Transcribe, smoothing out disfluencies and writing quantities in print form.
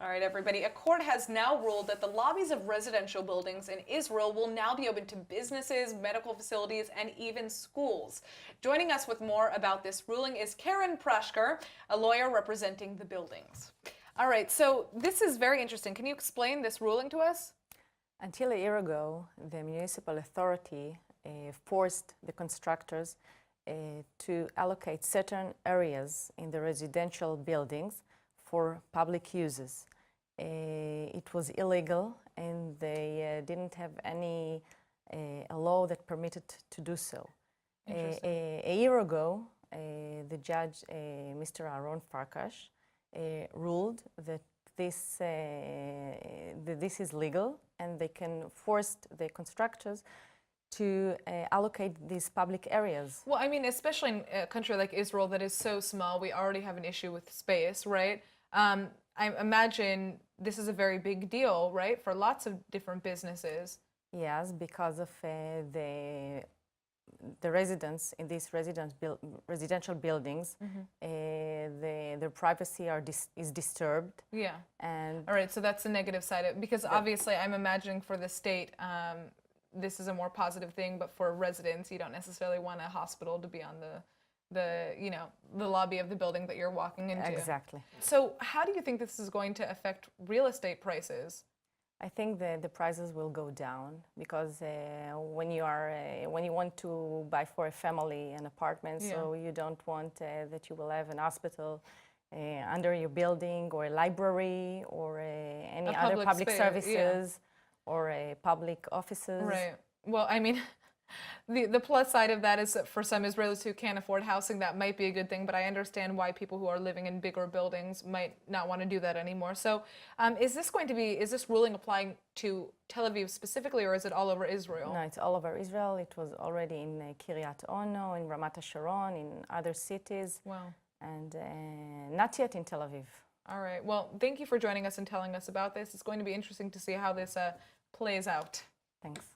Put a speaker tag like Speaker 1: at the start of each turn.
Speaker 1: All right, everybody. A court has now ruled that the lobbies of residential buildings in Israel will now be open to businesses, medical facilities, and even schools. Joining us with more about this ruling is Keren Prashker, a lawyer representing the buildings. All right, so this is very interesting. Can you explain this ruling to us?
Speaker 2: Until a year ago, the municipal authority forced the constructors to allocate certain areas in the residential buildings for public uses. It was illegal, and they didn't have any a law that permitted to do so. A year ago, the judge, Mr. Aaron Farkash, ruled that this is legal, and they can force the constructors to allocate these public areas.
Speaker 1: Well, I mean, especially in a country like Israel that is so small, we already have an issue with space, right? I imagine this is a very big deal, right, for lots of different businesses.
Speaker 2: Yes, because of the residents in these residential buildings, their privacy is disturbed.
Speaker 1: Yeah.
Speaker 2: And
Speaker 1: all right, so that's the negative side of it, because obviously I'm imagining for the state, this is a more positive thing, but for residents, you don't necessarily want a hospital to be on the lobby of the building that you're walking into.
Speaker 2: Exactly.
Speaker 1: So how do you think this is going to affect real estate prices?
Speaker 2: I think the prices will go down because when you want to buy for a family an apartment, so you don't want that you will have an hospital under your building, or a library, or any other public services, or public offices.
Speaker 1: Right. Well, I mean, the plus side of that is that for some Israelis who can't afford housing, that might be a good thing, but I understand why people who are living in bigger buildings might not want to do that anymore. So is this ruling applying to Tel Aviv specifically, or is it all over Israel?
Speaker 2: No, it's all over Israel. It was already in Kiryat Ono, in Ramat HaSharon, in other cities.
Speaker 1: Wow.
Speaker 2: And not yet in Tel Aviv.
Speaker 1: All right. Well, thank you for joining us and telling us about this. It's going to be interesting to see how this plays out.
Speaker 2: Thanks.